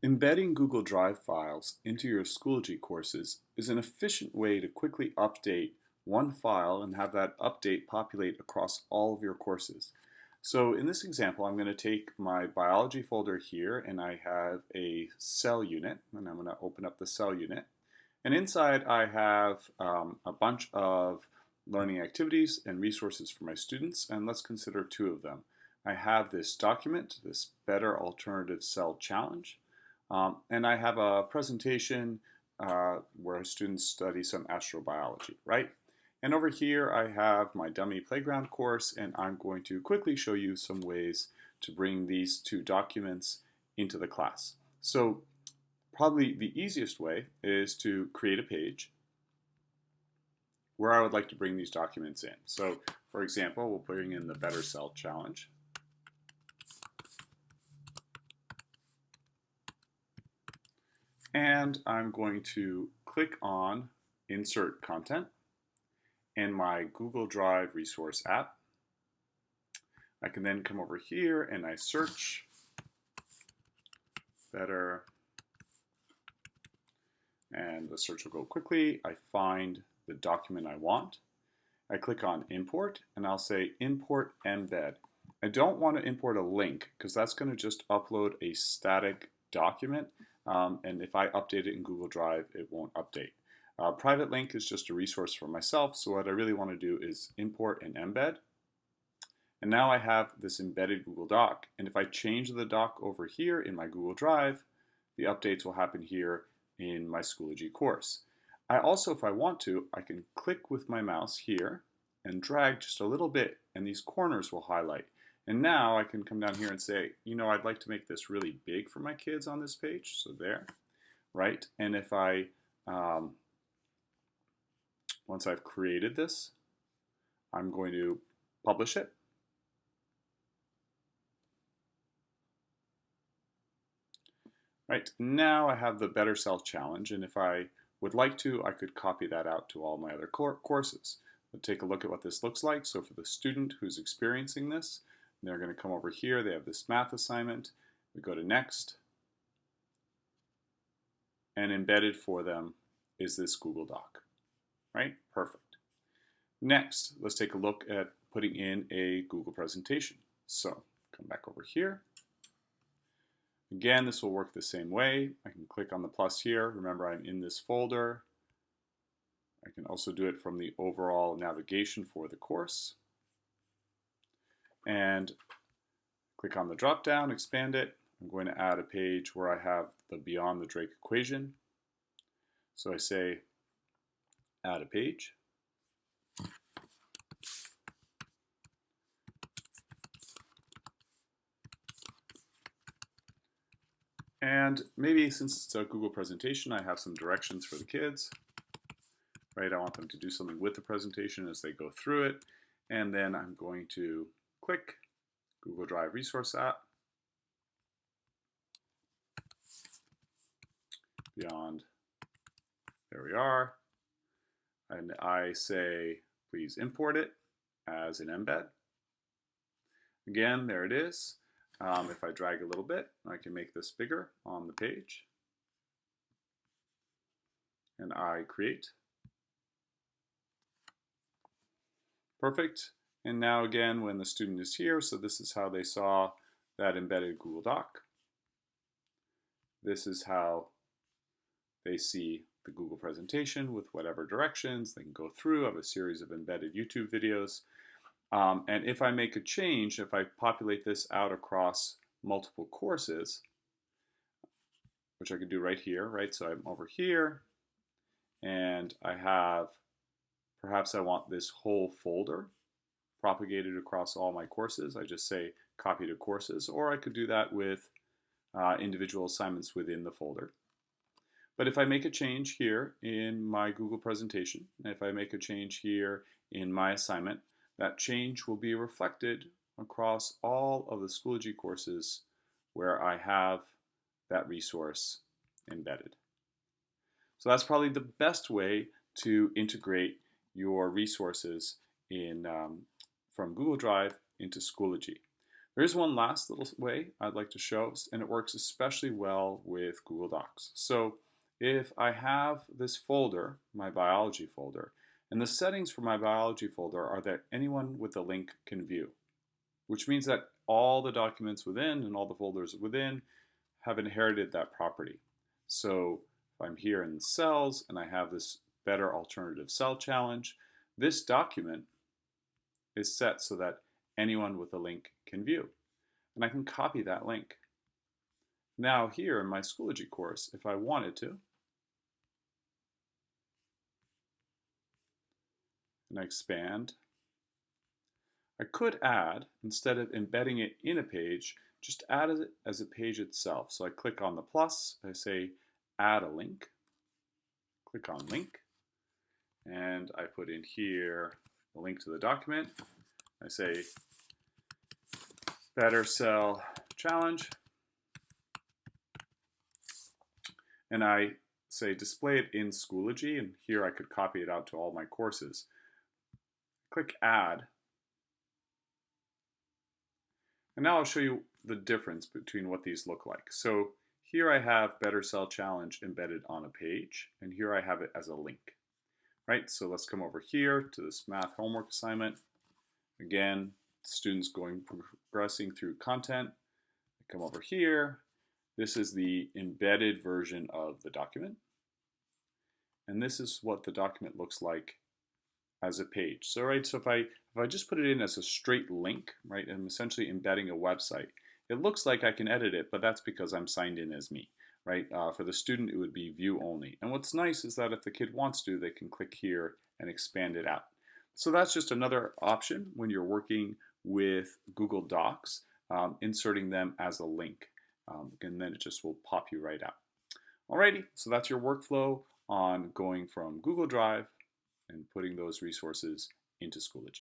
Embedding Google Drive files into your Schoology courses is an efficient way to quickly update one file and have that update populate across all of your courses. So in this example, I'm going to take my biology folder here and I have a cell unit, and I'm going to open up the cell unit. And inside I have a bunch of learning activities and resources for my students, and let's consider two of them. I have this document, this Better Alternative Cell Challenge, and I have a presentation where students study some astrobiology, right? And over here I have my dummy playground course, and I'm going to quickly show you some ways to bring these two documents into the class. So probably the easiest way is to create a page where I would like to bring these documents in. So for example, we'll bring in the Better Cell Challenge. And I'm going to click on Insert Content and my Google Drive resource app. I can then come over here and I search Better, and the search will go quickly. I find the document I want. I click on Import and I'll say Import Embed. I don't want to import a link because that's going to just upload a static document, and if I update it in Google Drive, it won't update. Private link is just a resource for myself, so what I really want to do is import and embed. And now I have this embedded Google Doc, and if I change the doc over here in my Google Drive, the updates will happen here in my Schoology course. I also, if I want to, I can click with my mouse here and drag just a little bit, and these corners will highlight. And now I can come down here and say, you know, I'd like to make this really big for my kids on this page, so there, right? And if I, once I've created this, I'm going to publish it. Right, now I have the Better Cell Challenge, and if I would like to, I could copy that out to all my other courses. But take a look at what this looks like. So for the student who's experiencing this, they're going to come over here. They have this math assignment. We go to Next. And embedded for them is this Google Doc. Right? Perfect. Next, let's take a look at putting in a Google presentation. So come back over here. Again, this will work the same way. I can click on the plus here. Remember, I'm in this folder. I can also do it from the overall navigation for the course. And click on the drop down, expand it. I'm going to add a page where I have the Beyond the Drake equation. So I say add a page. And maybe since it's a Google presentation, I have some directions for the kids, right? I want them to do something with the presentation as they go through it. And then I'm going to click Google Drive Resource App, Beyond, there we are. And I say, please import it as an embed. Again, there it is. If I drag a little bit, I can make this bigger on the page. And I create. Perfect. And now again, when the student is here, so this is how they saw that embedded Google Doc. This is how they see the Google presentation with whatever directions. They can go through. I have a series of embedded YouTube videos. And if I make a change, if I populate this out across multiple courses, which I could do right here, right? So I'm over here, and I have, perhaps I want this whole folder propagated across all my courses. I just say copy to courses, or I could do that with individual assignments within the folder. But if I make a change here in my Google presentation, and if I make a change here in my assignment, that change will be reflected across all of the Schoology courses where I have that resource embedded. So that's probably the best way to integrate your resources in, from Google Drive into Schoology. There is one last little way I'd like to show, and it works especially well with Google Docs. So if I have this folder, my biology folder, and the settings for my biology folder are that anyone with a link can view, which means that all the documents within and all the folders within have inherited that property. So if I'm here in the cells and I have this better alternative cell challenge, this document is set so that anyone with a link can view. And I can copy that link. Now here in my Schoology course, if I wanted to, and I expand, I could add, instead of embedding it in a page, just add it as a page itself. So I click on the plus, I say add a link, click on link, and I put in here a link to the document. I say better cell challenge, and I say display it in Schoology, and here I could copy it out to all my courses. Click add, and now I'll show you the difference between what these look like. So here I have better cell challenge embedded on a page, and here I have it as a link. Right, so let's come over here to this math homework assignment. Again, students progressing through content. I come over here. This is the embedded version of the document. And this is what the document looks like as a page. So if I just put it in as a straight link, right, I'm essentially embedding a website. It looks like I can edit it, but that's because I'm signed in as me. Right? For the student, it would be view only. And what's nice is that if the kid wants to, they can click here and expand it out. So that's just another option when you're working with Google Docs, inserting them as a link. And then it just will pop you right out. Alrighty, so that's your workflow on going from Google Drive and putting those resources into Schoology.